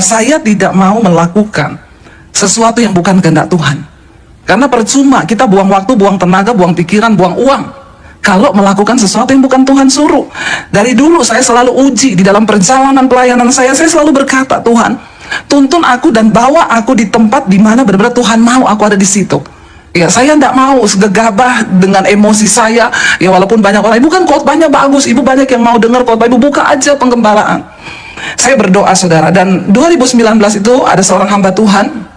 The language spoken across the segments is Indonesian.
saya tidak mau melakukan sesuatu yang bukan kehendak Tuhan. Karena percuma kita buang waktu, buang tenaga, buang pikiran, buang uang kalau melakukan sesuatu yang bukan Tuhan suruh. Dari dulu saya selalu uji di dalam perjalanan pelayanan saya selalu berkata, Tuhan, tuntun aku dan bawa aku di tempat di mana benar-benar Tuhan mau aku ada di situ. Ya, saya tidak mau gegabah dengan emosi saya. Ya, walaupun banyak orang, ibu kan khotbahnya bagus, ibu banyak yang mau dengar khotbah, ibu buka aja penggembalaan. Saya berdoa, saudara, dan 2019 itu ada seorang hamba Tuhan.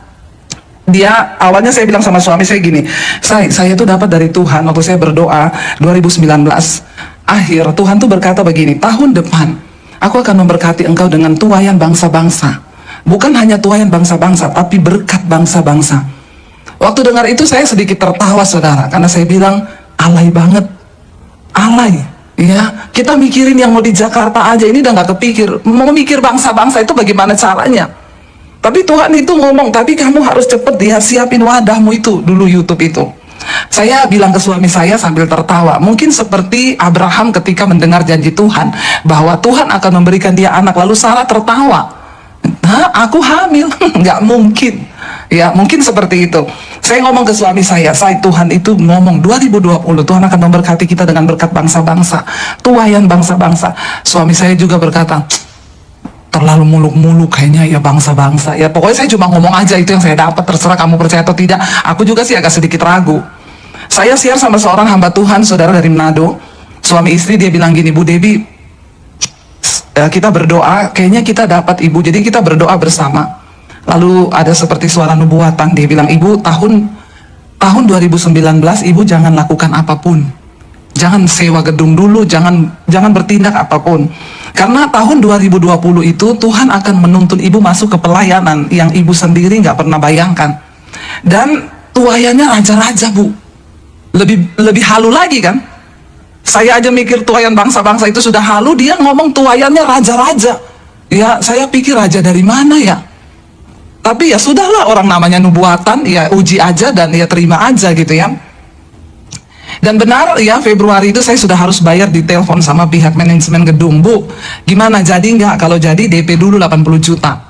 Dia awalnya saya bilang sama suami saya gini, saya itu dapat dari Tuhan waktu saya berdoa 2019 akhir, Tuhan tuh berkata begini, tahun depan aku akan memberkati engkau dengan tuaian bangsa-bangsa. Bukan hanya tuaian bangsa-bangsa, tapi berkat bangsa-bangsa. Waktu dengar itu saya sedikit tertawa, saudara, karena saya bilang, alay banget, alay. Ya, kita mikirin yang mau di Jakarta aja, ini udah nggak kepikir. Mau mikir bangsa-bangsa itu bagaimana caranya? Tapi Tuhan itu ngomong, tapi kamu harus cepet dia siapin wadahmu itu dulu, YouTube itu. Saya bilang ke suami saya sambil tertawa, mungkin seperti Abraham ketika mendengar janji Tuhan bahwa Tuhan akan memberikan dia anak, lalu Sarah tertawa. Hah, aku hamil? Nggak mungkin. Ya, mungkin seperti itu. Saya ngomong ke suami saya Tuhan itu ngomong 2020 Tuhan akan memberkati kita dengan berkat bangsa-bangsa, tuaian bangsa-bangsa. Suami saya juga berkata, terlalu muluk-muluk kayaknya ya bangsa-bangsa. Ya pokoknya saya cuma ngomong aja, itu yang saya dapat, terserah kamu percaya atau tidak. Aku juga sih agak sedikit ragu. Saya share sama seorang hamba Tuhan, saudara dari Manado, suami istri, dia bilang gini, Bu Debbie, kita berdoa, kayaknya kita dapat Ibu, jadi kita berdoa bersama. Lalu ada seperti suara nubuatan, dia bilang, Ibu, tahun 2019 Ibu jangan lakukan apapun, jangan sewa gedung dulu, jangan bertindak apapun, karena tahun 2020 itu Tuhan akan menuntun Ibu masuk ke pelayanan yang Ibu sendiri nggak pernah bayangkan. Dan tuayannya raja-raja, Bu, lebih halu lagi kan. Saya aja mikir tuayan bangsa-bangsa itu sudah halu, dia ngomong tuayannya raja-raja. Ya, saya pikir raja dari mana ya? Tapi ya sudahlah, orang namanya nubuatan, ya uji aja dan ya terima aja gitu ya. Dan benar ya, Februari itu saya sudah harus bayar di telepon sama pihak manajemen gedung, Bu, gimana, jadi nggak? Kalau jadi DP dulu 80 juta.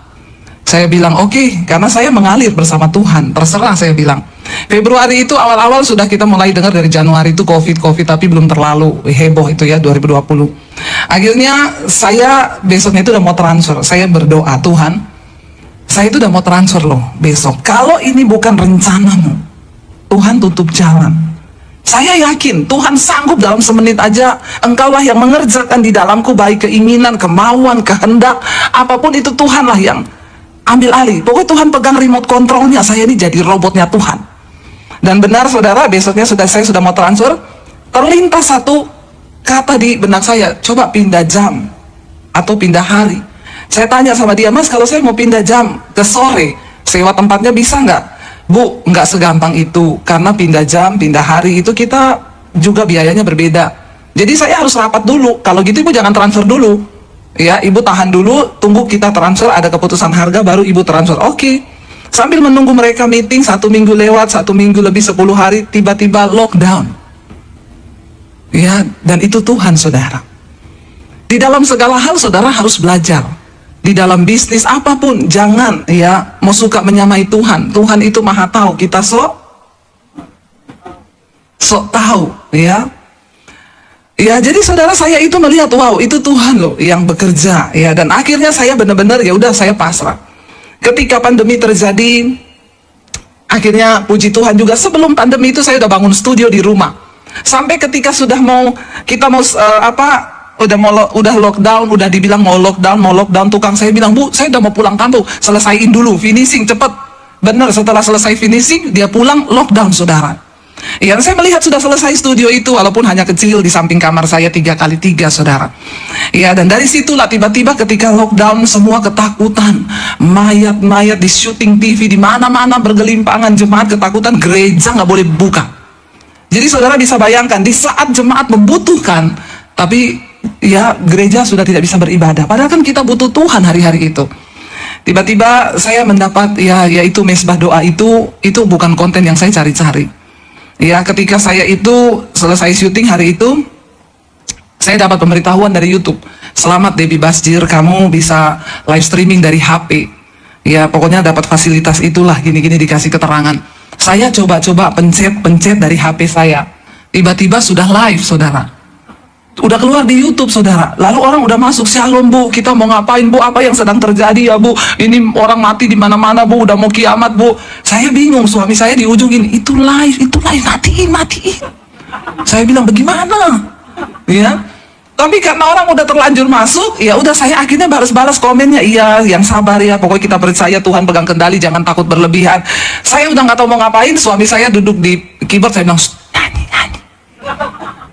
Saya bilang oke, karena saya mengalir bersama Tuhan, terserah, saya bilang. Februari itu awal-awal sudah kita mulai dengar, dari Januari itu COVID, tapi belum terlalu heboh itu ya 2020. Akhirnya saya besoknya itu udah mau transfer, saya berdoa, Tuhan, saya itu udah mau transfer loh besok. Kalau ini bukan rencanamu, Tuhan tutup jalan. Saya yakin Tuhan sanggup dalam semenit aja. Engkaulah yang mengerjakan di dalamku baik keinginan, kemauan, kehendak, apapun itu Tuhanlah yang ambil alih. Pokoknya Tuhan pegang remote kontrolnya, saya ini jadi robotnya Tuhan. Dan benar saudara, besoknya saya sudah mau transfer, terlintas satu kata di benak saya, coba pindah jam atau pindah hari. Saya tanya sama dia, Mas, kalau saya mau pindah jam ke sore, sewa tempatnya bisa nggak? Bu, nggak segampang itu, karena pindah jam, pindah hari itu kita juga biayanya berbeda. Jadi saya harus rapat dulu. Kalau gitu Ibu jangan transfer dulu. Ya, Ibu tahan dulu, tunggu kita transfer, ada keputusan harga, baru Ibu transfer. Oke. Sambil menunggu mereka meeting, 1 minggu lewat, 1 minggu lebih 10 hari, tiba-tiba lockdown. Ya, dan itu Tuhan, saudara. Di dalam segala hal, saudara harus belajar. Di dalam bisnis apapun, jangan ya mau suka menyamai Tuhan. Tuhan itu maha tahu, kita sok tahu ya. Ya, jadi saudara, saya itu melihat, wow, itu Tuhan loh yang bekerja ya. Dan akhirnya saya benar-benar ya udah, saya pasrah. Ketika pandemi terjadi, akhirnya puji Tuhan juga sebelum pandemi itu saya udah bangun studio di rumah. Sampai ketika sudah udah lockdown, udah dibilang mau lockdown, tukang saya bilang, Bu, saya udah mau pulang kampung, selesaiin dulu, finishing cepet. Bener, setelah selesai finishing, dia pulang, lockdown, saudara. Ya, saya melihat sudah selesai studio itu, walaupun hanya kecil di samping kamar saya 3x3, saudara. Ya, dan dari situlah tiba-tiba ketika lockdown, semua ketakutan, mayat-mayat di syuting TV, di mana-mana bergelimpangan, jemaat ketakutan, gereja nggak boleh buka. Jadi saudara bisa bayangkan, di saat jemaat membutuhkan, tapi ya gereja sudah tidak bisa beribadah, padahal kan kita butuh Tuhan hari-hari itu. Tiba-tiba saya mendapat yaitu mesbah doa itu bukan konten yang saya cari-cari. Ya, ketika saya itu selesai syuting hari itu, saya dapat pemberitahuan dari YouTube, selamat Debbie Basjir, kamu bisa live streaming dari HP. Ya pokoknya dapat fasilitas itulah, gini-gini dikasih keterangan. Saya coba-coba pencet dari HP saya. Tiba-tiba sudah live, saudara. Udah keluar di YouTube, saudara. Lalu orang udah masuk, "Shalom Bu, kita mau ngapain Bu? Apa yang sedang terjadi ya Bu? Ini orang mati di mana-mana Bu, udah mau kiamat Bu." Saya bingung, suami saya di ujung ini, itu live, matiin. Saya bilang, "Bagaimana?" Ya. Tapi karena orang udah terlanjur masuk, ya udah saya akhirnya balas komennya, "Iya, yang sabar ya, pokoknya kita percaya Tuhan pegang kendali, jangan takut berlebihan." Saya udah nggak tahu mau ngapain, suami saya duduk di keyboard, saya bilang, "Nyanyi."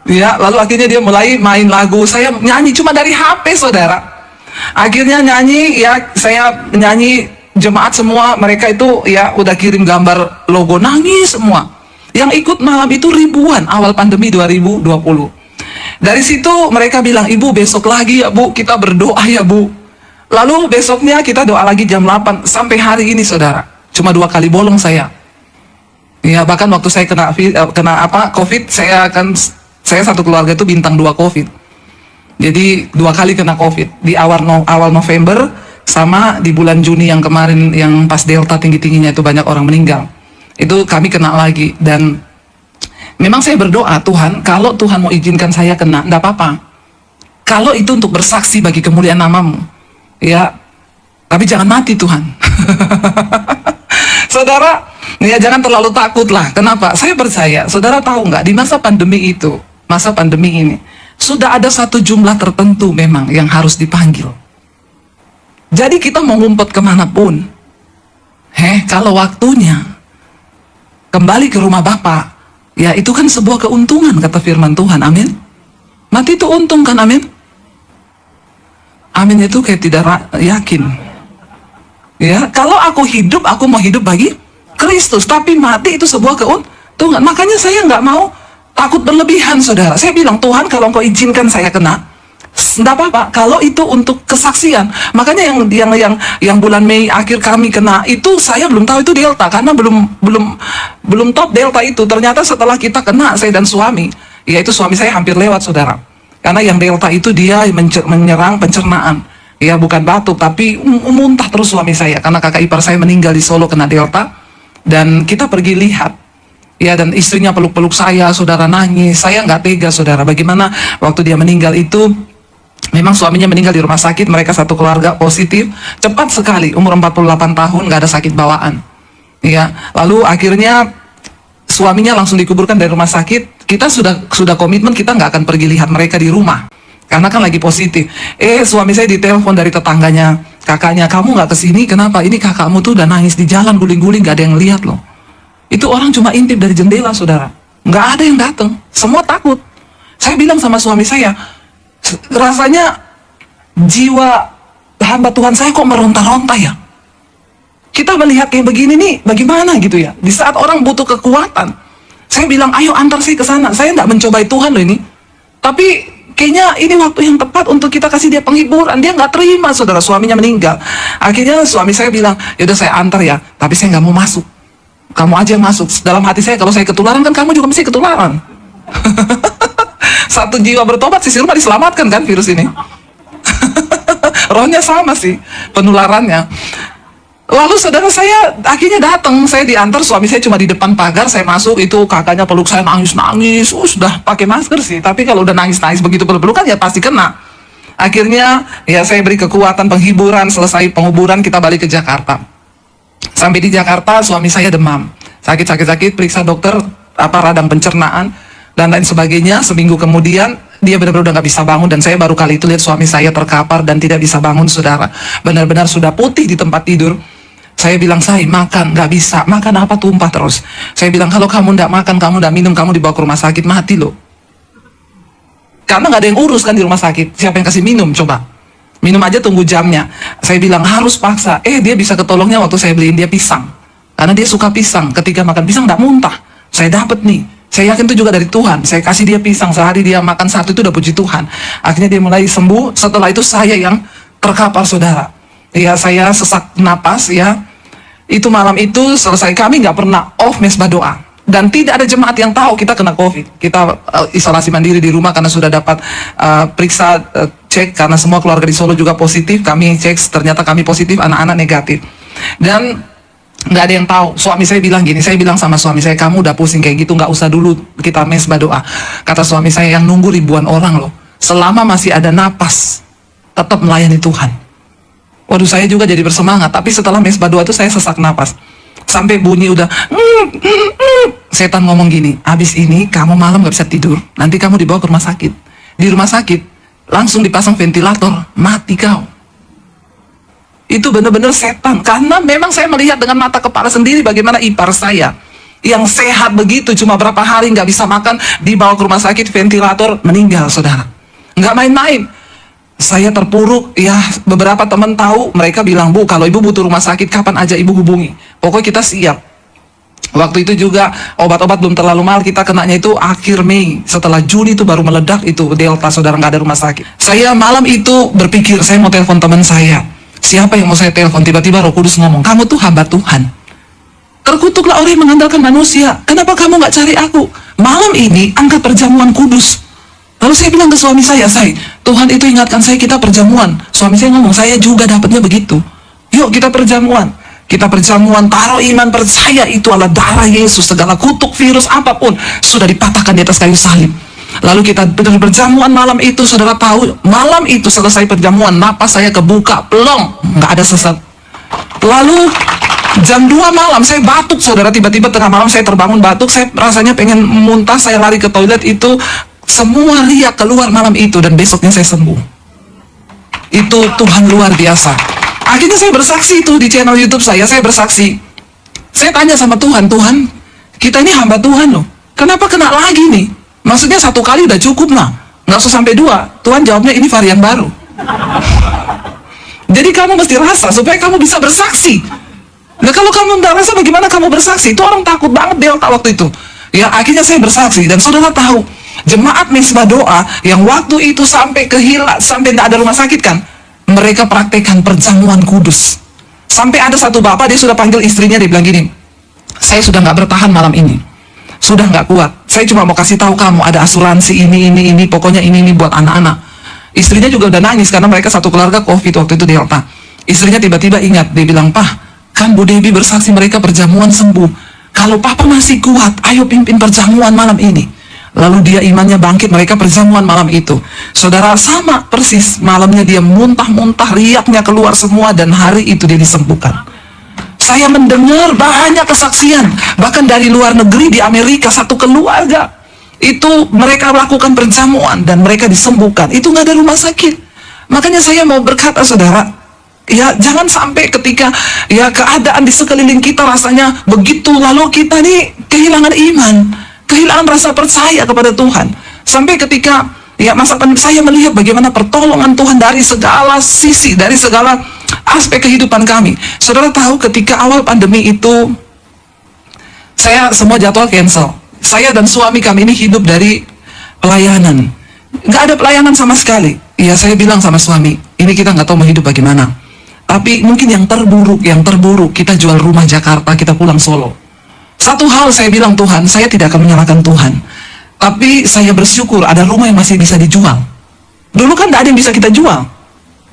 Ya, lalu akhirnya dia mulai main lagu, saya nyanyi cuma dari HP, saudara. Akhirnya nyanyi, ya saya nyanyi, jemaat semua, mereka itu ya udah kirim gambar logo, nangis semua. Yang ikut malam itu ribuan, awal pandemi 2020. Dari situ mereka bilang, "Ibu besok lagi ya Bu, kita berdoa ya Bu." Lalu besoknya kita doa lagi jam 8, sampai hari ini saudara, cuma 2 kali bolong saya. Ya bahkan waktu saya kena COVID, saya satu keluarga itu bintang 2 COVID. Jadi 2 kali kena COVID, di awal November sama di bulan Juni yang kemarin yang pas Delta tinggi-tingginya itu banyak orang meninggal. Itu kami kena lagi, dan memang saya berdoa, "Tuhan, kalau Tuhan mau izinkan saya kena, enggak apa-apa. Kalau itu untuk bersaksi bagi kemuliaan nama-Mu, ya, tapi jangan mati Tuhan." Saudara, ya jangan terlalu takut lah. Kenapa? Saya percaya, saudara tahu nggak, di masa pandemi itu, masa pandemi ini, sudah ada satu jumlah tertentu memang yang harus dipanggil. Jadi kita mau ngumpet kemanapun, kalau waktunya kembali ke rumah Bapa, ya itu kan sebuah keuntungan, kata firman Tuhan, amin. Mati itu untung kan, amin. Amin itu kayak tidak yakin. Ya, kalau aku hidup, aku mau hidup bagi Kristus, tapi mati itu sebuah keuntungan. Makanya saya nggak mau takut berlebihan, saudara. Saya bilang, "Tuhan, kalau Engkau izinkan saya kena, enggak apa-apa. Kalau itu untuk kesaksian." Makanya yang bulan Mei akhir kami kena itu, saya belum tahu itu Delta, karena belum top Delta itu. Ternyata setelah kita kena, saya dan suami, yaitu suami saya hampir lewat, saudara. Karena yang Delta itu dia menyerang pencernaan. Ya bukan batuk, tapi muntah terus suami saya. Karena kakak ipar saya meninggal di Solo kena Delta. Dan kita pergi lihat. Ya, dan istrinya peluk-peluk saya, saudara, nangis. Saya nggak tega, saudara. Bagaimana waktu dia meninggal itu, memang suaminya meninggal di rumah sakit, mereka satu keluarga positif, cepat sekali, umur 48 tahun, nggak ada sakit bawaan. Ya, lalu akhirnya suaminya langsung dikuburkan dari rumah sakit. Kita sudah komitmen, kita nggak akan pergi lihat mereka di rumah, karena kan lagi positif. Suami saya ditelepon dari tetangganya, kakaknya, "Kamu nggak kesini, kenapa? Ini kakakmu tuh udah nangis di jalan, guling-guling, nggak ada yang lihat loh." Itu orang cuma intip dari jendela, saudara. Nggak ada yang datang, semua takut. Saya bilang sama suami saya, rasanya jiwa hamba Tuhan saya kok meronta-ronta ya. Kita melihat kayak begini nih, bagaimana gitu ya. Di saat orang butuh kekuatan, saya bilang, "Ayo antar saya ke sana." Saya nggak mencobai Tuhan loh ini, tapi kayaknya ini waktu yang tepat untuk kita kasih dia penghiburan. Dia nggak terima, saudara, suaminya meninggal. Akhirnya suami saya bilang, "Yaudah saya antar ya, tapi saya nggak mau masuk. Kamu aja yang masuk." Dalam hati saya, kalau saya ketularan kan kamu juga mesti ketularan. Satu jiwa bertobat, sisi rumah diselamatkan kan virus ini. Rohnya sama sih penularannya. Lalu saudara, saya akhirnya datang, saya diantar, suami saya cuma di depan pagar, saya masuk, itu kakaknya peluk saya nangis-nangis, sudah pakai masker sih, tapi kalau udah nangis-nangis begitu peluk-pelukan ya pasti kena. Akhirnya ya saya beri kekuatan penghiburan, selesai penguburan kita balik ke Jakarta. Sampai di Jakarta suami saya demam, sakit, periksa dokter radang pencernaan dan lain sebagainya. Seminggu kemudian dia benar-benar udah nggak bisa bangun, dan saya baru kali itu lihat suami saya terkapar dan tidak bisa bangun, saudara. Benar-benar sudah putih di tempat tidur. Saya bilang, "Say, makan." Nggak bisa. "Makan apa?" Tumpah terus. Saya bilang, "Kalau kamu nggak makan, kamu nggak minum, kamu dibawa ke rumah sakit, mati loh." Karena nggak ada yang urus kan di rumah sakit. Siapa yang kasih minum coba? Minum aja tunggu jamnya. Saya bilang harus paksa. Dia bisa ketolongnya waktu saya beliin dia pisang. Karena dia suka pisang. Ketika makan pisang nggak muntah. Saya dapat nih. Saya yakin itu juga dari Tuhan. Saya kasih dia pisang, sehari dia makan 1 itu udah puji Tuhan. Akhirnya dia mulai sembuh. Setelah itu saya yang terkapar, saudara. Ya, saya sesak napas ya. Itu malam itu selesai, kami nggak pernah off mesbah doa. Dan tidak ada jemaat yang tahu kita kena COVID. Kita isolasi mandiri di rumah karena sudah dapat cek, karena semua keluarga di Solo juga positif. Kami cek, ternyata kami positif, anak-anak negatif. Dan nggak ada yang tahu. Suami saya bilang gini, saya bilang sama suami saya, kamu udah pusing kayak gitu, nggak usah dulu kita mesbah doa. Kata suami saya, yang nunggu ribuan orang loh, selama masih ada napas, tetap melayani Tuhan. Waduh, saya juga jadi bersemangat. Tapi setelah mesbah doa itu saya sesak napas, sampai bunyi udah setan ngomong gini, abis ini kamu malam nggak bisa tidur, nanti kamu dibawa ke rumah sakit. Di rumah sakit langsung dipasang ventilator, mati kau. Itu benar-benar setan, karena memang saya melihat dengan mata kepala sendiri bagaimana ipar saya yang sehat begitu, cuma berapa hari nggak bisa makan, dibawa ke rumah sakit, ventilator, meninggal, saudara. Nggak main-main. Saya terpuruk, ya beberapa teman tahu, mereka bilang, Bu, kalau ibu butuh rumah sakit, kapan aja ibu hubungi. Pokoknya kita siap. Waktu itu juga obat-obat belum terlalu mahal, kita kenanya itu akhir Mei. Setelah Juni itu baru meledak itu Delta, saudara, nggak ada rumah sakit. Saya malam itu berpikir, saya mau telepon teman saya. Siapa yang mau saya telepon? Tiba-tiba Roh Kudus ngomong, kamu tuh hamba Tuhan. Terkutuklah orang yang mengandalkan manusia. Kenapa kamu nggak cari aku? Malam ini angkat perjamuan kudus. Lalu saya bilang ke suami saya, Tuhan itu ingatkan saya kita perjamuan. Suami saya ngomong, saya juga dapatnya begitu. Yuk kita perjamuan. Kita perjamuan, taruh iman, percaya itu adalah darah Yesus. Segala kutuk, virus, apapun sudah dipatahkan di atas kayu salib. Lalu kita berjamuan malam itu, saudara tahu, malam itu selesai perjamuan, napas saya kebuka, pelong, nggak ada sesat. Lalu jam 2 malam saya batuk, saudara, tiba-tiba tengah malam saya terbangun batuk, saya rasanya pengen muntah, saya lari ke toilet, itu semua riak keluar malam itu, dan besoknya saya sembuh. Itu Tuhan luar biasa. Akhirnya saya bersaksi itu di channel YouTube saya bersaksi. Saya tanya sama Tuhan, Tuhan, kita ini hamba Tuhan loh, kenapa kena lagi nih? Maksudnya 1 kali udah cukup lah, nggak usah sampai 2. Tuhan jawabnya, ini varian baru. Jadi kamu mesti rasa supaya kamu bisa bersaksi. Nah kalau kamu nggak rasa, bagaimana kamu bersaksi? Itu orang takut banget Delta waktu itu. Ya akhirnya saya bersaksi, dan saudara tahu, jemaat mesbah doa yang waktu itu sampai kehilangan, sampai nggak ada rumah sakit kan, mereka praktekkan perjamuan kudus. Sampai ada satu bapak, dia sudah panggil istrinya, dia bilang gini, saya sudah nggak bertahan malam ini, sudah nggak kuat, saya cuma mau kasih tahu kamu ada asuransi ini, pokoknya ini buat anak-anak. Istrinya juga udah nangis karena mereka satu keluarga COVID waktu itu Delta. Istrinya tiba-tiba ingat, dia bilang, Pak, kan Bu Debbie bersaksi mereka perjamuan sembuh, kalau Papa masih kuat, ayo pimpin perjamuan malam ini. Lalu dia imannya bangkit, mereka perjamuan malam itu. Saudara, sama persis, malamnya dia muntah-muntah, riaknya keluar semua, dan hari itu dia disembuhkan. Saya mendengar banyak kesaksian, bahkan dari luar negeri, di Amerika, satu keluarga itu mereka melakukan perjamuan dan mereka disembuhkan. Itu nggak ada rumah sakit. Makanya saya mau berkata, saudara, ya jangan sampai ketika ya keadaan di sekeliling kita rasanya begitu, lalu kita nih kehilangan iman, kehilangan rasa percaya kepada Tuhan. Sampai ketika ya masa pandemi, saya melihat bagaimana pertolongan Tuhan dari segala sisi, dari segala aspek kehidupan kami. Saudara tahu ketika awal pandemi itu, saya semua jadwal cancel. Saya dan suami kami ini hidup dari pelayanan. Nggak ada pelayanan sama sekali. Ya saya bilang sama suami, ini kita nggak tahu mau hidup bagaimana. Tapi mungkin yang terburuk, kita jual rumah Jakarta, kita pulang Solo. Satu hal saya bilang, Tuhan, saya tidak akan menyalahkan Tuhan. Tapi saya bersyukur ada rumah yang masih bisa dijual. Dulu kan nggak ada yang bisa kita jual.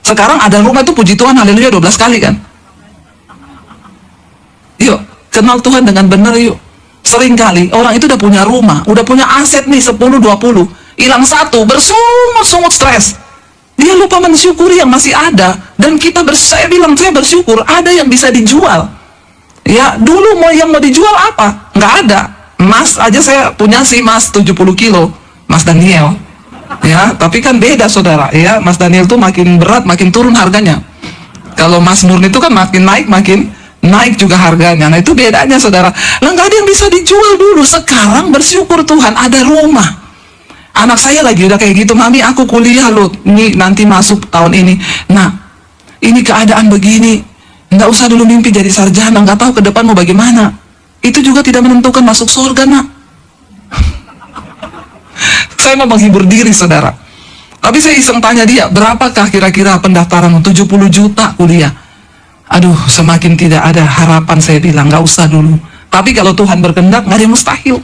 Sekarang ada rumah itu, puji Tuhan, haleluya 12 kali kan. Yuk, kenal Tuhan dengan benar yuk. Seringkali orang itu udah punya rumah, udah punya aset nih 10-20, hilang satu, bersungut-sungut stres. Dia lupa mensyukuri yang masih ada. Dan saya bilang, saya bersyukur ada yang bisa dijual. Ya, dulu yang mau dijual apa? Nggak ada. Emas aja saya punya sih, emas 70 kilo, Mas Daniel. Ya, tapi kan beda saudara. Ya, Mas Daniel tuh makin berat, makin turun harganya. Kalau Mas Murni itu kan makin naik juga harganya. Nah itu bedanya saudara. Lah nggak ada yang bisa dijual dulu. Sekarang bersyukur Tuhan ada rumah. Anak saya lagi udah kayak gitu, Mami aku kuliah loh, ini nanti masuk tahun ini. Nah ini keadaan begini, nggak usah dulu mimpi jadi sarjana, nggak tahu ke depan mau bagaimana. Itu juga tidak menentukan masuk surga nak. Saya mau menghibur diri saudara. Tapi saya iseng tanya dia, berapakah kira-kira pendaftaran 70 juta kuliah. Aduh, semakin tidak ada harapan, saya bilang, nggak usah dulu. Tapi kalau Tuhan berkehendak, nggak ada yang mustahil.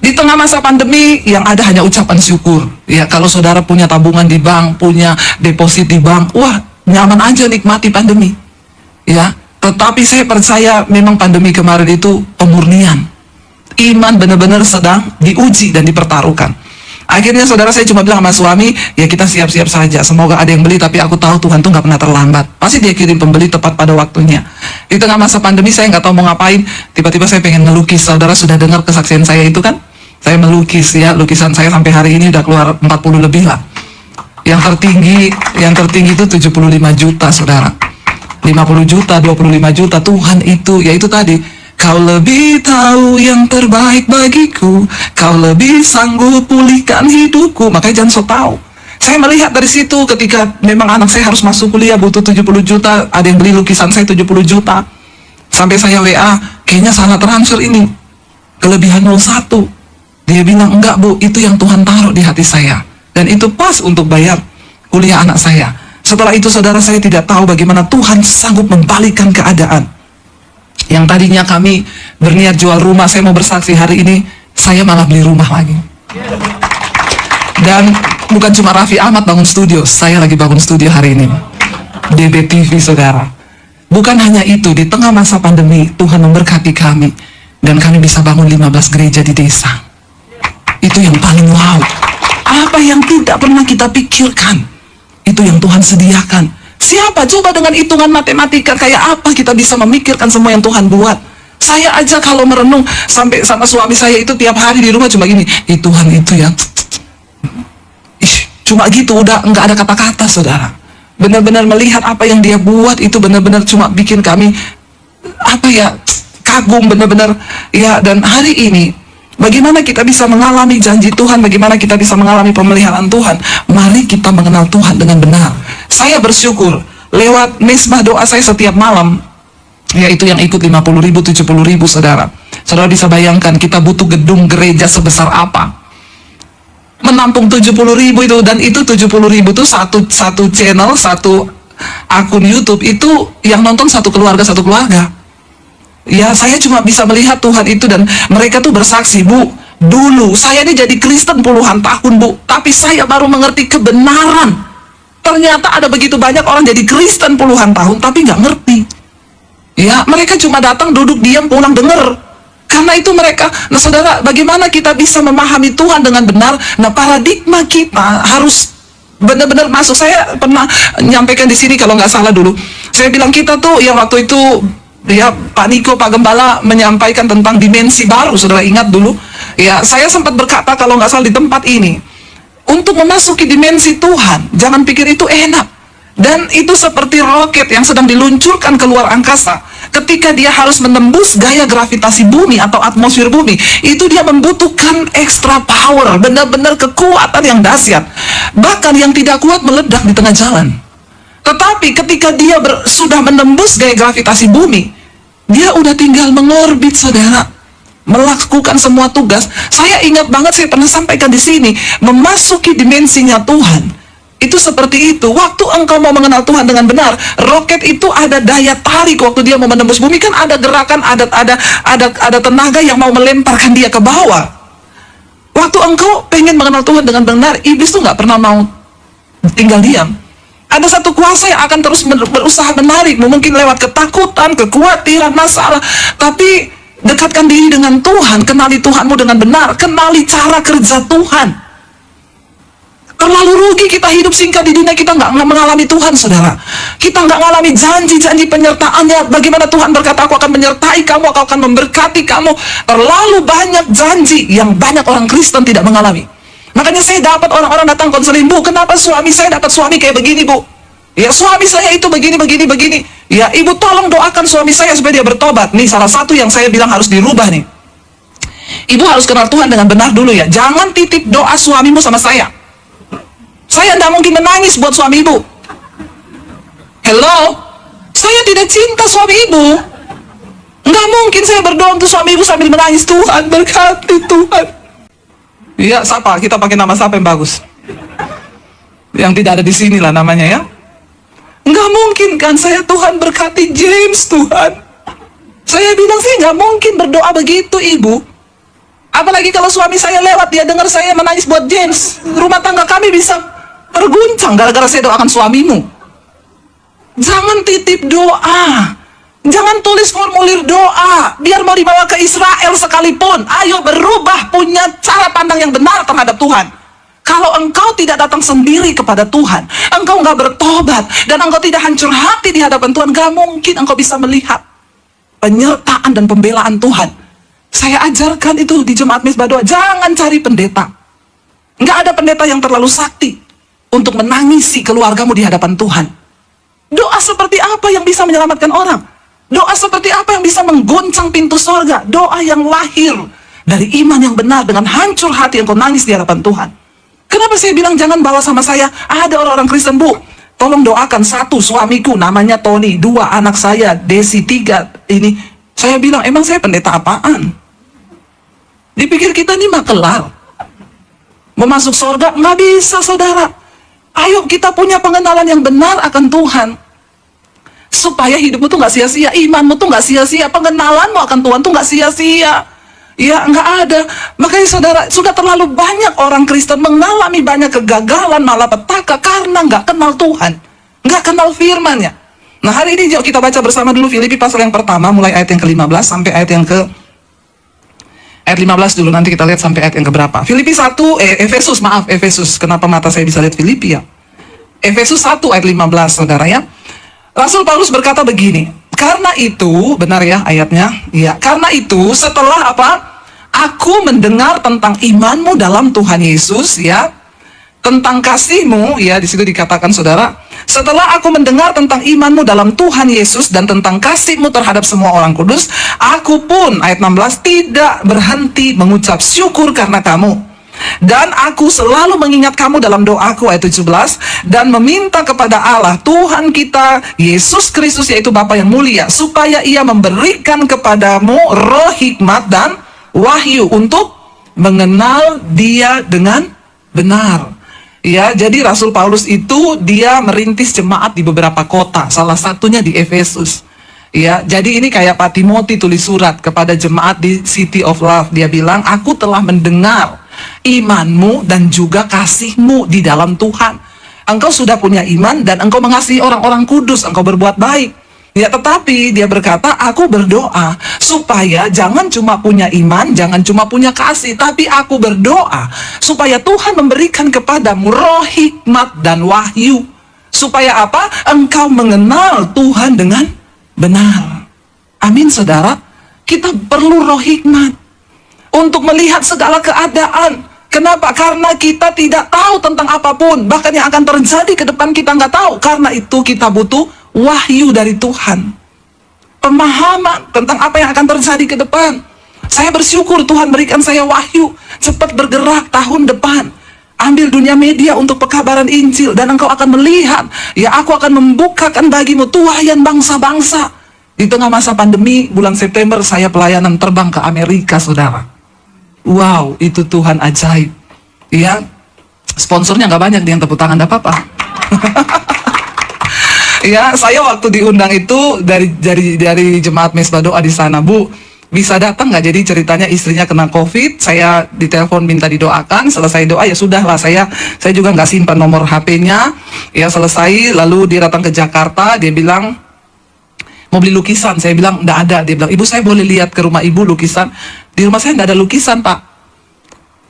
Di tengah masa pandemi, yang ada hanya ucapan syukur. Ya, kalau saudara punya tabungan di bank, punya deposit di bank, wah, nyaman aja nikmati pandemi. Ya, tetapi saya percaya memang pandemi kemarin itu pemurnian. Iman benar-benar sedang diuji dan dipertaruhkan. Akhirnya saudara, saya cuma bilang sama suami, ya kita siap-siap saja. Semoga ada yang beli, tapi aku tahu Tuhan tuh nggak pernah terlambat. Pasti dia kirim pembeli tepat pada waktunya. Di tengah masa pandemi saya nggak tahu mau ngapain. Tiba-tiba saya pengen melukis. Saudara sudah dengar kesaksian saya itu kan? Saya melukis ya, lukisan saya sampai hari ini udah keluar 40 lebih lah. Yang tertinggi itu 75 juta saudara. 50 juta, 25 juta, Tuhan itu, yaitu tadi. Kau lebih tahu yang terbaik bagiku, kau lebih sanggup pulihkan hidupku. Makanya jangan so tahu. Saya melihat dari situ ketika memang anak saya harus masuk kuliah butuh 70 juta, ada yang beli lukisan saya 70 juta. Sampai saya WA, kayaknya salah transfer ini. Kelebihan 01. Dia bilang, enggak bu, itu yang Tuhan taruh di hati saya. Dan itu pas untuk bayar kuliah anak saya. Setelah itu saudara, saya tidak tahu bagaimana Tuhan sanggup membalikkan keadaan. Yang tadinya kami berniat jual rumah, saya mau bersaksi hari ini, saya malah beli rumah lagi. Dan bukan cuma Raffi Ahmad bangun studio, saya lagi bangun studio hari ini. DBTV saudara. Bukan hanya itu, di tengah masa pandemi, Tuhan memberkati kami. Dan kami bisa bangun 15 gereja di desa. Itu yang paling wow. Apa yang tidak pernah kita pikirkan, itu yang Tuhan sediakan. Siapa coba dengan hitungan matematika kayak apa kita bisa memikirkan semua yang Tuhan buat? Saya aja kalau merenung sampai sama suami saya itu tiap hari di rumah cuma gini, Tuhan itu ya, cuma gitu, udah nggak ada kata-kata saudara. Benar-benar melihat apa yang dia buat itu benar-benar cuma bikin kami apa ya, kagum benar-benar ya. Dan hari ini bagaimana kita bisa mengalami janji Tuhan, bagaimana kita bisa mengalami pemeliharaan Tuhan. Mari kita mengenal Tuhan dengan benar. Saya bersyukur lewat mesbah doa saya setiap malam, yaitu yang ikut 50.000, 70.000 saudara. Saudara bisa bayangkan kita butuh gedung gereja sebesar apa, menampung 70.000 itu. Dan itu 70.000 itu satu channel, satu akun YouTube itu yang nonton satu keluarga. Ya, saya cuma bisa melihat Tuhan itu. Dan mereka tuh bersaksi, bu, dulu saya ini jadi Kristen puluhan tahun bu, tapi saya baru mengerti kebenaran. Ternyata ada begitu banyak orang jadi Kristen puluhan tahun tapi nggak ngerti. Ya, mereka cuma datang, duduk, diam, pulang, denger. Karena itu mereka, nah saudara, bagaimana kita bisa memahami Tuhan dengan benar? Nah, paradigma kita harus benar-benar masuk. Saya pernah nyampaikan di sini kalau nggak salah dulu. Saya bilang kita tuh yang waktu itu ya Pak Niko, Pak Gembala menyampaikan tentang dimensi baru. Saudara ingat dulu? Ya, saya sempat berkata kalau nggak salah di tempat ini, untuk memasuki dimensi Tuhan, jangan pikir itu enak. Dan itu seperti roket yang sedang diluncurkan keluar angkasa. Ketika dia harus menembus gaya gravitasi bumi atau atmosfer bumi, itu dia membutuhkan extra power, benar-benar kekuatan yang dahsyat. Bahkan yang tidak kuat meledak di tengah jalan. Tetapi ketika dia sudah menembus gaya gravitasi bumi, dia udah tinggal mengorbit saudara, melakukan semua tugas. Saya ingat banget, saya pernah sampaikan di sini, memasuki dimensinya Tuhan itu seperti itu. Waktu engkau mau mengenal Tuhan dengan benar, roket itu ada daya tarik. Waktu dia mau menembus bumi kan ada gerakan, ada tenaga yang mau melemparkan dia ke bawah. Waktu engkau pengen mengenal Tuhan dengan benar, iblis tuh nggak pernah mau tinggal diam. Ada satu kuasa yang akan terus berusaha menarikmu, mungkin lewat ketakutan, kekhawatiran, masalah. Tapi dekatkan diri dengan Tuhan, kenali Tuhanmu dengan benar, kenali cara kerja Tuhan. Terlalu rugi kita hidup singkat di dunia, kita nggak mengalami Tuhan saudara. Kita nggak mengalami janji-janji penyertaannya. Bagaimana Tuhan berkata, aku akan menyertai kamu, aku akan memberkati kamu. Terlalu banyak janji yang banyak orang Kristen tidak mengalami. Makanya saya dapat orang-orang datang konseling, bu, kenapa suami saya dapat suami kayak begini bu? Ya, suami saya itu begini. Ya, ibu tolong doakan suami saya supaya dia bertobat. Nih salah satu yang saya bilang harus dirubah nih. Ibu harus kenal Tuhan dengan benar dulu ya. Jangan titip doa suamimu sama saya. Saya tidak mungkin menangis buat suami ibu. Hello? Saya tidak cinta suami ibu. Nggak mungkin saya berdoa untuk suami ibu sambil menangis. Tuhan berkati Tuhan. Iya, siapa? Kita pakai nama siapa yang bagus? Yang tidak ada di sini lah namanya ya. Nggak mungkin kan saya, Tuhan berkati James Tuhan. Saya bilang sih nggak mungkin berdoa begitu ibu. Apalagi kalau suami saya lewat, dia dengar saya menangis buat James. Rumah tangga kami bisa terguncang gara-gara saya doakan suamimu. Jangan titip doa. Jangan tulis formulir doa, biar mau dibawa ke Israel sekalipun. Ayo berubah, punya cara pandang yang benar terhadap Tuhan. Kalau engkau tidak datang sendiri kepada Tuhan, engkau nggak bertobat, dan engkau tidak hancur hati di hadapan Tuhan, gak mungkin engkau bisa melihat penyertaan dan pembelaan Tuhan. Saya ajarkan itu di Jemaat Mezbah Doa, jangan cari pendeta. Nggak ada pendeta yang terlalu sakti untuk menangisi keluargamu di hadapan Tuhan. Doa seperti apa yang bisa menyelamatkan orang? Doa seperti apa yang bisa menggoncang pintu sorga? Doa yang lahir dari iman yang benar dengan hancur hati yang kau nangis di hadapan Tuhan. Kenapa saya bilang jangan bawa sama saya? Ada orang-orang Kristen, Bu, tolong doakan. 1, suamiku namanya Tony. 2, anak saya Desi. 3, ini. Saya bilang, emang saya pendeta apaan? Dipikir kita ini makelar. Mau masuk sorga? Nggak bisa, saudara. Ayo kita punya pengenalan yang benar akan Tuhan. Supaya hidupmu tuh nggak sia-sia, imanmu tuh nggak sia-sia, pengenalanmu akan Tuhan tuh nggak sia-sia. Ya, nggak ada. Makanya saudara, sudah terlalu banyak orang Kristen mengalami banyak kegagalan, malapetaka karena nggak kenal Tuhan, nggak kenal firman-Nya. Nah, hari ini yuk kita baca bersama dulu Filipi pasal yang pertama, mulai ayat yang ke-15 sampai ayat yang ke ayat 15 dulu, nanti kita lihat sampai ayat yang keberapa. Filipi 1, Efesus. Kenapa mata saya bisa lihat Filipi ya? Efesus 1 ayat 15, saudara ya. Rasul Paulus berkata begini, karena itu, benar ya ayatnya? Ya, karena itu setelah apa? Aku mendengar tentang imanmu dalam Tuhan Yesus, ya, tentang kasihmu, ya, di situ dikatakan saudara, setelah aku mendengar tentang imanmu dalam Tuhan Yesus dan tentang kasihmu terhadap semua orang kudus, aku pun, ayat 16, tidak berhenti mengucap syukur karena kamu. Dan aku selalu mengingat kamu dalam doaku, ayat 17, dan meminta kepada Allah Tuhan kita Yesus Kristus, yaitu Bapa yang mulia, supaya Ia memberikan kepadamu roh hikmat dan wahyu untuk mengenal Dia dengan benar. Ya, jadi Rasul Paulus itu dia merintis jemaat di beberapa kota, salah satunya di Efesus. Ya, jadi ini kayak Pak Timothy tulis surat kepada jemaat di City of Love. Dia bilang, aku telah mendengar imanmu dan juga kasihmu di dalam Tuhan. Engkau sudah punya iman dan engkau mengasihi orang-orang kudus, engkau berbuat baik. Ya, tetapi dia berkata, aku berdoa supaya jangan cuma punya iman, jangan cuma punya kasih, tapi aku berdoa supaya Tuhan memberikan kepadamu roh hikmat dan wahyu. Supaya apa? Engkau mengenal Tuhan dengan benar. Amin, saudara. Kita perlu roh hikmat untuk melihat segala keadaan. Kenapa? Karena kita tidak tahu tentang apapun, bahkan yang akan terjadi ke depan kita nggak tahu. Karena itu kita butuh wahyu dari Tuhan, pemahaman tentang apa yang akan terjadi ke depan. Saya bersyukur Tuhan berikan saya wahyu, cepat bergerak tahun depan, ambil dunia media untuk pekabaran Injil, dan engkau akan melihat, ya, aku akan membukakan bagimu tuayan bangsa-bangsa. Di tengah masa pandemi, bulan September saya pelayanan terbang ke Amerika, saudara. Wow, itu Tuhan ajaib. Ya, sponsornya nggak banyak, dia yang tepuk tangan, enggak apa-apa. Ya, saya waktu diundang itu dari Jemaat Mezbah Doa di sana, Bu, bisa datang nggak? Jadi ceritanya istrinya kena COVID, saya ditelepon minta didoakan, selesai doa ya sudahlah, saya juga nggak simpan nomor HP-nya, ya selesai, lalu dia datang ke Jakarta, dia bilang mau beli lukisan, saya bilang nggak ada, dia bilang, ibu saya boleh lihat ke rumah ibu lukisan? Di rumah saya nggak ada lukisan, Pak.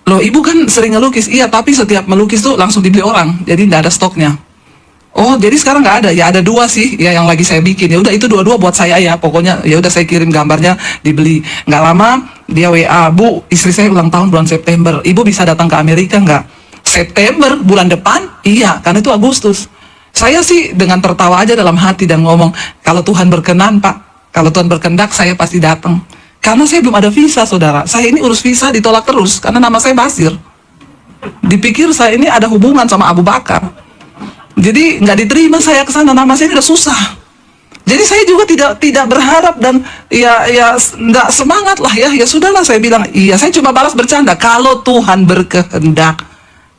Loh, ibu kan sering ngelukis. Iya, tapi setiap melukis tuh langsung dibeli orang, jadi nggak ada stoknya. Oh, jadi sekarang nggak ada? Ya ada 2 sih, ya yang lagi saya bikin. Ya udah, itu 2 buat saya ya. Pokoknya ya udah saya kirim gambarnya, dibeli. Nggak lama dia WA, Bu, istri saya ulang tahun bulan September. Ibu bisa datang ke Amerika nggak? September bulan depan? Iya, karena itu Agustus. Saya sih dengan tertawa aja dalam hati dan ngomong, kalau Tuhan berkenan, Pak, kalau Tuhan berkehendak saya pasti datang. Karena saya belum ada visa, saudara. Saya ini urus visa ditolak terus karena nama saya Basir. Dipikir saya ini ada hubungan sama Abu Bakar. Jadi nggak diterima saya ke sana, nama saya udah susah. Jadi saya juga tidak berharap dan ya nggak semangat lah ya. Ya sudahlah, saya bilang iya, saya cuma balas bercanda kalau Tuhan berkehendak.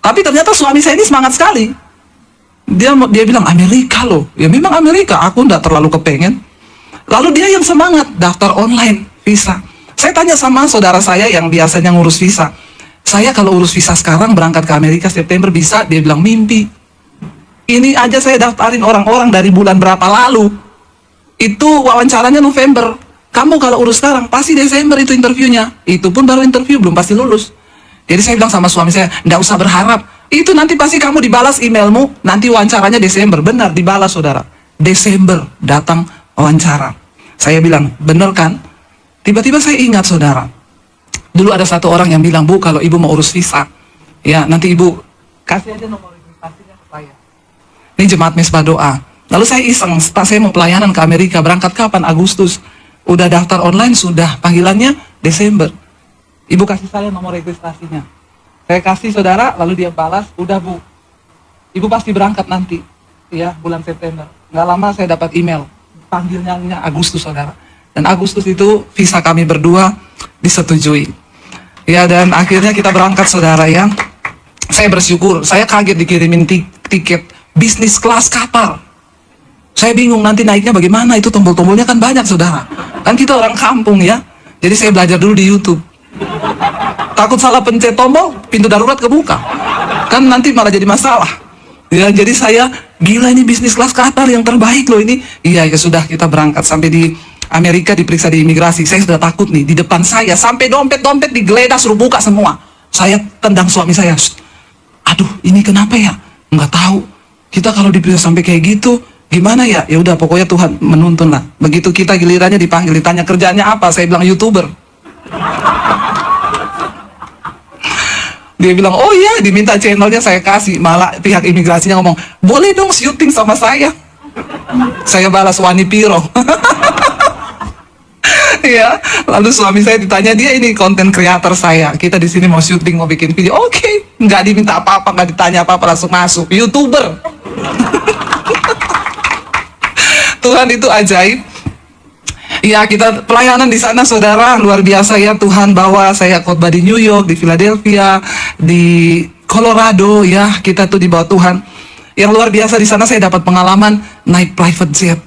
Tapi ternyata suami saya ini semangat sekali. Dia bilang Amerika loh. Ya memang Amerika, aku nggak terlalu kepengen. Lalu dia yang semangat daftar online visa. Saya tanya sama saudara saya yang biasanya ngurus visa. Saya kalau urus visa sekarang berangkat ke Amerika September bisa? Dia bilang mimpi. Ini aja saya daftarin orang-orang dari bulan berapa lalu. Itu wawancaranya November. Kamu kalau urus sekarang, pasti Desember itu interviewnya. Itu pun baru interview, belum pasti lulus. Jadi saya bilang sama suami saya, nggak usah berharap. Itu nanti pasti kamu dibalas emailmu, nanti wawancaranya Desember. Benar, dibalas saudara. Desember datang wawancara. Saya bilang, bener kan? Tiba-tiba saya ingat saudara. Dulu ada satu orang yang bilang, Bu, kalau ibu mau urus visa, ya nanti ibu kasih aja nomor registrasinya ke saya. Ini jemaat Mesbah Doa. Lalu saya iseng, pas saya mau pelayanan ke Amerika, berangkat kapan? Agustus. Udah daftar online, sudah. Panggilannya Desember. Ibu kasih saya nomor registrasinya. Saya kasih saudara, lalu dia balas, udah Bu. Ibu pasti berangkat nanti. Ya, bulan September. Nggak lama saya dapat email. Panggilnya Agustus saudara. Dan Agustus itu visa kami berdua disetujui. Ya, dan akhirnya kita berangkat saudara ya. Saya bersyukur, saya kaget dikirimin tiket bisnis kelas kapal. Saya bingung nanti naiknya bagaimana, itu tombol-tombolnya kan banyak saudara. Kan kita orang kampung ya. Jadi saya belajar dulu di YouTube. Takut salah pencet tombol, pintu darurat kebuka. Kan nanti malah jadi masalah. Ya, jadi saya, gila ini bisnis kelas kapal yang terbaik loh ini. Iya, ya sudah kita berangkat sampai di Amerika diperiksa di imigrasi. Saya sudah takut nih, di depan saya sampai dompet-dompet digeledah suruh buka semua. Saya tendang suami saya. Aduh, ini kenapa ya? Nggak tahu. Kita kalau diperiksa sampai kayak gitu, gimana ya? Ya udah pokoknya Tuhan menuntun lah. Begitu kita gilirannya dipanggil, ditanya kerjaannya apa? Saya bilang YouTuber. Dia bilang, oh iya, diminta channelnya saya kasih. Malah pihak imigrasinya ngomong, boleh dong syuting sama saya. Saya balas Wani Piro. Ya, lalu suami saya ditanya, dia ini konten kreator saya. Kita di sini mau syuting, mau bikin video. Oke, nggak diminta apa-apa, nggak ditanya apa-apa, langsung masuk. YouTuber. Tuhan itu ajaib. Ya, kita pelayanan di sana saudara luar biasa ya. Tuhan bawa saya khotbah di New York, di Philadelphia, di Colorado ya. Kita tuh di bawah Tuhan. Yang luar biasa di sana saya dapat pengalaman naik private jet.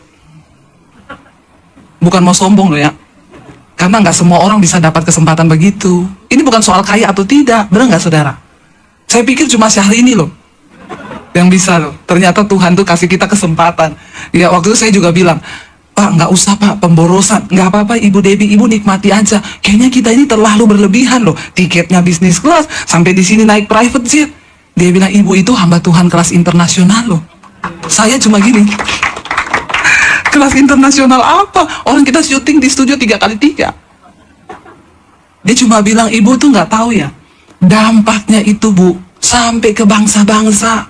Bukan mau sombong loh ya. Karena nggak semua orang bisa dapat kesempatan begitu. Ini bukan soal kaya atau tidak, benar nggak saudara? Saya pikir cuma Syahri ini loh yang bisa loh. Ternyata Tuhan tuh kasih kita kesempatan. Ya waktu itu saya juga bilang, Pak, nggak usah Pak, pemborosan. Nggak apa-apa Ibu Debbie, Ibu nikmati aja. Kayaknya kita ini terlalu berlebihan loh. Tiketnya bisnis kelas, sampai di sini naik private jet. Dia bilang, Ibu itu hamba Tuhan kelas internasional loh. Saya cuma gini, kelas internasional apa? Orang kita syuting di studio 3x3. Dia cuma bilang, Ibu tuh nggak tahu ya, dampaknya itu Bu, sampai ke bangsa-bangsa.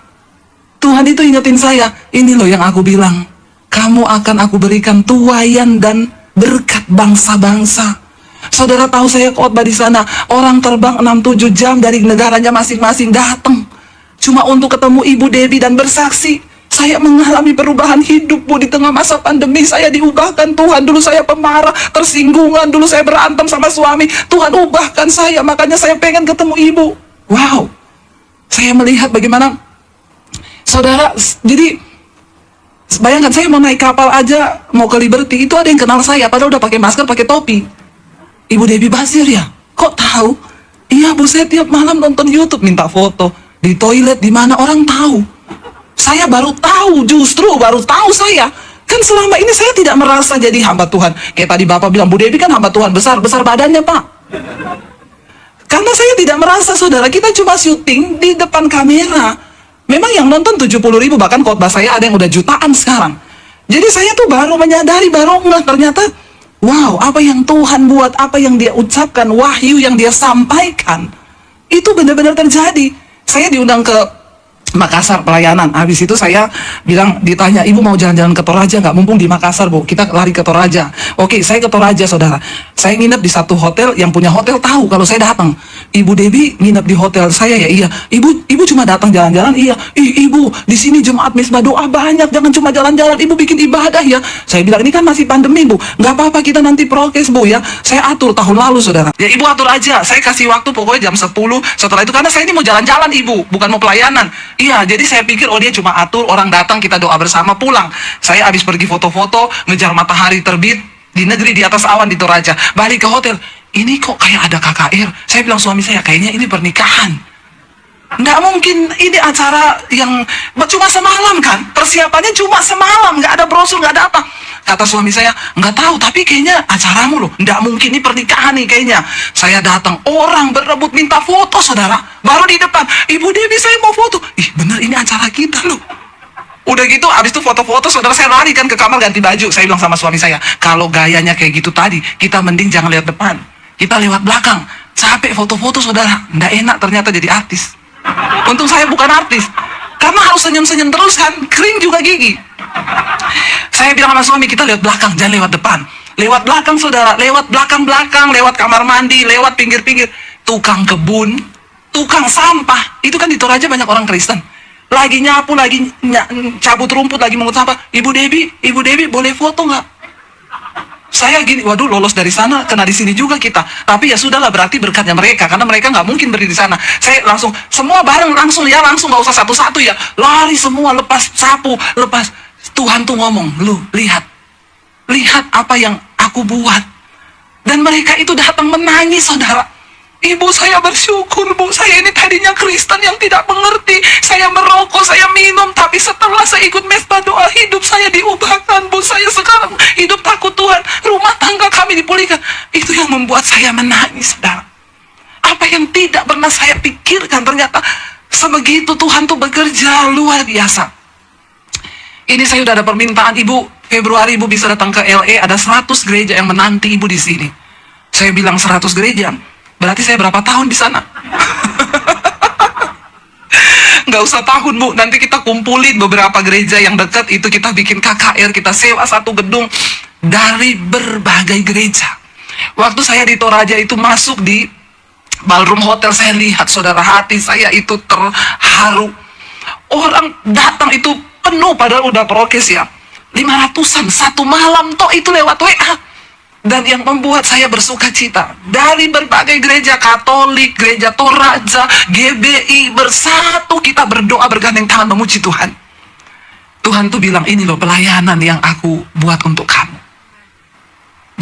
Tuhan itu ingetin saya, ini loh yang aku bilang. Kamu akan aku berikan tuayan dan berkat bangsa-bangsa. Saudara tahu saya khotbah di sana, orang terbang 6-7 jam dari negaranya masing-masing datang. Cuma untuk ketemu Ibu Debbie dan bersaksi. Saya mengalami perubahan hidup Bu di tengah masa pandemi. Saya diubahkan Tuhan. Dulu saya pemarah, tersinggungan. Dulu saya berantem sama suami. Tuhan ubahkan saya, makanya saya pengen ketemu Ibu. Wow. Saya melihat bagaimana saudara, jadi bayangkan saya mau naik kapal aja, mau ke Liberty, itu ada yang kenal saya, padahal udah pakai masker, pakai topi. Ibu Debbie Basir ya? Kok tahu? Iya Bu, saya tiap malam nonton YouTube, minta foto. Di toilet, di mana orang tahu. Saya baru tahu, justru baru tahu saya. Kan selama ini saya tidak merasa jadi hamba Tuhan. Kayak tadi Bapak bilang, Bu Debbie kan hamba Tuhan, besar badannya Pak. Karena saya tidak merasa saudara, kita cuma syuting di depan kamera. Memang yang nonton 70.000, bahkan khotbah saya ada yang udah jutaan sekarang. Jadi saya tuh baru menyadari, baru nggak ternyata, wow, apa yang Tuhan buat, apa yang Dia ucapkan, wahyu yang Dia sampaikan, itu benar-benar terjadi. Saya diundang ke Makassar pelayanan. Habis itu saya bilang, ditanya, Ibu mau jalan-jalan ke Toraja nggak? Mumpung di Makassar Bu, kita lari ke Toraja. Oke, saya ke Toraja saudara. Saya nginep di satu hotel, yang punya hotel tahu kalau saya datang. Ibu Debbie nginep di hotel saya ya? Iya. Ibu cuma datang jalan-jalan? Iya. Ibu, di sini jemaat Mesbah Doa banyak, jangan cuma jalan-jalan. Ibu bikin ibadah ya? Saya bilang, ini kan masih pandemi Bu, nggak apa-apa, kita nanti prokes Bu ya. Saya atur tahun lalu saudara. Ya Ibu atur aja, saya kasih waktu pokoknya jam 10 setelah itu, karena saya ini mau jalan-jalan Ibu, bukan mau pelayanan. Iya, jadi saya pikir, oh dia cuma atur, orang datang, kita doa bersama, pulang. Saya habis pergi foto-foto, ngejar matahari terbit, di negeri di atas awan di Toraja. Balik ke hotel, ini kok kayak ada KKR. Saya bilang suami saya, kayaknya ini pernikahan. Nggak mungkin ini acara yang cuma semalam kan? Persiapannya cuma semalam, nggak ada brosur, nggak ada apa. Kata suami saya, nggak tahu, tapi kayaknya acaramu loh. Nggak mungkin, ini pernikahan nih kayaknya. Saya datang, orang berebut minta foto, saudara. Baru di depan, Ibu Dewi saya mau foto. Ih bener, ini acara kita loh. Udah gitu, abis itu foto-foto, saudara saya lari kan ke kamar ganti baju. Saya bilang sama suami saya, kalau gayanya kayak gitu tadi, kita mending jangan lihat depan. Kita lewat belakang. Capek foto-foto, saudara. Nggak enak ternyata jadi artis. Untung saya bukan artis, karena harus senyum-senyum terus kan, kering juga gigi. Saya bilang sama suami, kita lewat belakang, jangan lewat depan. Lewat belakang, saudara, lewat belakang-belakang, lewat kamar mandi, lewat pinggir-pinggir. Tukang kebun, tukang sampah, itu kan di Toraja banyak orang Kristen. Lagi nyapu, lagi cabut rumput, lagi mengut sampah. Ibu Dewi boleh foto nggak? Saya gini, waduh, lolos dari sana, kena di sini juga kita. Tapi ya sudahlah, berarti berkatnya mereka, karena mereka nggak mungkin berdiri di sana. Saya langsung, semua bareng langsung ya, langsung nggak usah satu-satu ya, lari semua, lepas sapu, lepas. Tuhan tuh ngomong, lu lihat apa yang aku buat. Dan mereka itu datang menangis, saudara. Ibu, saya bersyukur, Bu. Saya ini tadinya Kristen yang tidak mengerti. Saya merokok, saya minum. Tapi setelah saya ikut mesbah doa, hidup saya diubahkan, Bu. Saya sekarang hidup takut Tuhan. Rumah tangga kami dipulihkan. Itu yang membuat saya menangis, saudara. Apa yang tidak pernah saya pikirkan, ternyata sebegitu Tuhan tuh bekerja luar biasa. Ini saya udah ada permintaan, Ibu. Februari Ibu bisa datang ke LA. Ada 100 gereja yang menanti Ibu di sini. Saya bilang 100 gereja. Berarti saya berapa tahun di sana? Nggak usah tahun, Bu. Nanti kita kumpulin beberapa gereja yang dekat, itu kita bikin KKR, kita sewa satu gedung dari berbagai gereja. Waktu saya di Toraja itu masuk di ballroom hotel, saya lihat, saudara, hati saya itu terharu. Orang datang itu penuh, padahal udah prokes ya. 500-an satu malam toh itu lewat WA. Dan yang membuat saya bersuka cita, dari berbagai gereja Katolik, gereja Toraja, GBI, bersatu kita berdoa bergandeng tangan memuji Tuhan. Tuhan tuh bilang, ini loh pelayanan yang aku buat untuk kamu.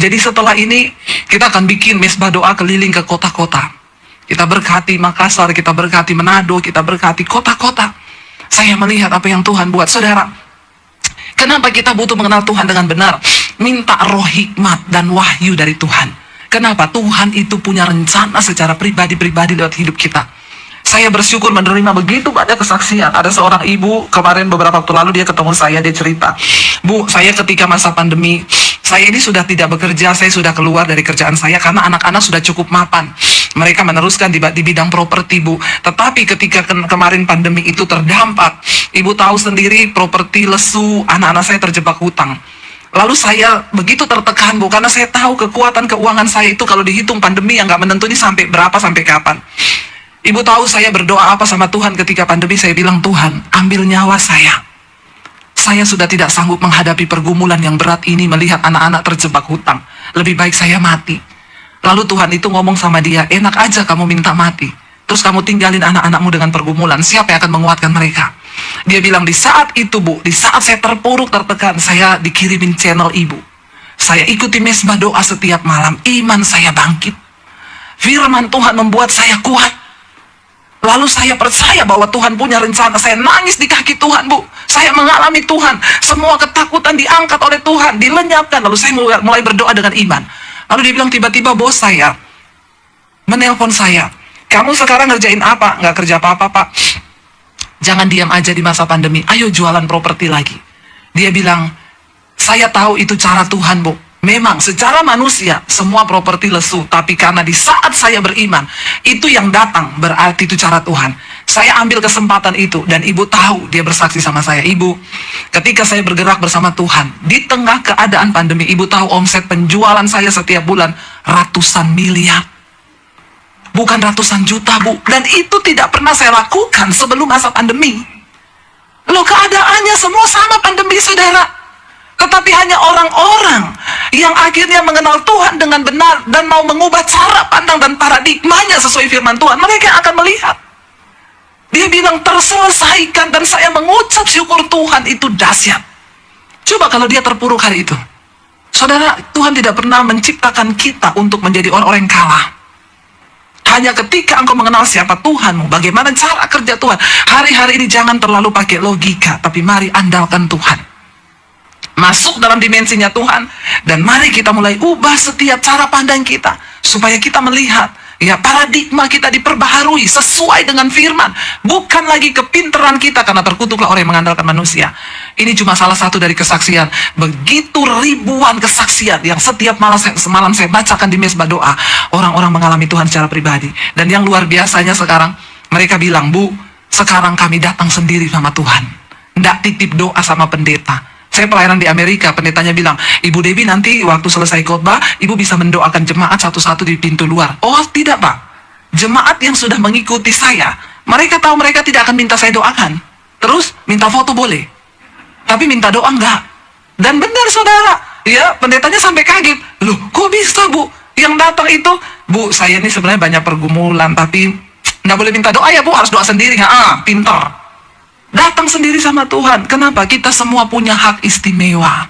Jadi setelah ini kita akan bikin mesbah doa keliling ke kota-kota. Kita berkati Makassar, kita berkati Manado, kita berkati kota-kota. Saya melihat apa yang Tuhan buat, saudara. Kenapa kita butuh mengenal Tuhan dengan benar? Minta roh hikmat dan wahyu dari Tuhan. Kenapa? Tuhan itu punya rencana secara pribadi-pribadi lewat hidup kita. Saya bersyukur menerima begitu banyak kesaksian. Ada seorang ibu, kemarin beberapa waktu lalu dia ketemu saya, dia cerita, Bu, saya ketika masa pandemi, saya ini sudah tidak bekerja, saya sudah keluar dari kerjaan saya karena anak-anak sudah cukup mapan. Mereka meneruskan di bidang properti, Bu. Tetapi ketika kemarin pandemi itu terdampak, Ibu tahu sendiri, properti lesu, anak-anak saya terjebak hutang. Lalu saya begitu tertekan, Bu, karena saya tahu kekuatan keuangan saya itu kalau dihitung pandemi yang nggak menentu ini sampai berapa, sampai kapan. Ibu tahu saya berdoa apa sama Tuhan ketika pandemi, saya bilang, Tuhan, ambil nyawa saya. Saya sudah tidak sanggup menghadapi pergumulan yang berat ini, melihat anak-anak terjebak hutang. Lebih baik saya mati. Lalu Tuhan itu ngomong sama dia, enak aja kamu minta mati. Terus kamu tinggalin anak-anakmu dengan pergumulan, siapa yang akan menguatkan mereka? Dia bilang, di saat itu, Bu, di saat saya terpuruk, tertekan, saya dikirimin channel Ibu. Saya ikuti mesbah doa setiap malam, iman saya bangkit. Firman Tuhan membuat saya kuat. Lalu saya percaya bahwa Tuhan punya rencana. Saya nangis di kaki Tuhan, Bu. Saya mengalami Tuhan. Semua ketakutan diangkat oleh Tuhan, dilenyapkan. Lalu saya mulai berdoa dengan iman. Lalu dia bilang, tiba-tiba bos saya menelpon saya. Kamu sekarang ngerjain apa? Nggak kerja apa-apa, Pak. Jangan diam aja di masa pandemi. Ayo jualan properti lagi. Dia bilang, saya tahu itu cara Tuhan, Bu. Memang secara manusia semua properti lesu, tapi karena di saat saya beriman, itu yang datang berarti itu cara Tuhan. Saya ambil kesempatan itu, dan Ibu tahu, dia bersaksi sama saya, Ibu, ketika saya bergerak bersama Tuhan, di tengah keadaan pandemi, Ibu tahu omset penjualan saya setiap bulan ratusan miliar. Bukan ratusan juta, Bu. Dan itu tidak pernah saya lakukan sebelum masa pandemi. Loh, keadaannya semua sama pandemi, saudara. Tetapi hanya orang-orang yang akhirnya mengenal Tuhan dengan benar dan mau mengubah cara pandang dan paradigmanya sesuai firman Tuhan, mereka akan melihat. Dia bilang terselesaikan, dan saya mengucap syukur Tuhan, itu dahsyat. Coba kalau dia terpuruk hari itu. Saudara, Tuhan tidak pernah menciptakan kita untuk menjadi orang-orang yang kalah. Hanya ketika engkau mengenal siapa Tuhanmu, bagaimana cara kerja Tuhan. Hari-hari ini jangan terlalu pakai logika, tapi mari andalkan Tuhan. Masuk dalam dimensinya Tuhan, dan mari kita mulai ubah setiap cara pandang kita, supaya kita melihat, ya, paradigma kita diperbaharui sesuai dengan firman, bukan lagi kepintaran kita, karena terkutuklah orang yang mengandalkan manusia. Ini cuma salah satu dari kesaksian, begitu ribuan kesaksian yang setiap semalam saya bacakan di mesbah doa. Orang-orang mengalami Tuhan secara pribadi, dan yang luar biasanya sekarang, mereka bilang, Bu, sekarang kami datang sendiri sama Tuhan, nggak titip doa sama pendeta. Saya pelayanan di Amerika, pendetanya bilang, Ibu Debbie nanti waktu selesai khotbah, Ibu bisa mendoakan jemaat satu-satu di pintu luar. Oh tidak Pak, jemaat yang sudah mengikuti saya, mereka tahu mereka tidak akan minta saya doakan. Terus minta foto boleh, tapi minta doa enggak. Dan benar saudara, ya, pendetanya sampai kaget. Loh kok bisa Bu, yang datang itu, Bu saya ini sebenarnya banyak pergumulan, tapi enggak boleh minta doa ya Bu, harus doa sendiri. Pintar. Datang sendiri sama Tuhan. Kenapa? Kita semua punya hak istimewa.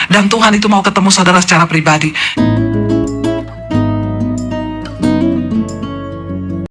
Dan Tuhan itu mau ketemu saudara secara pribadi.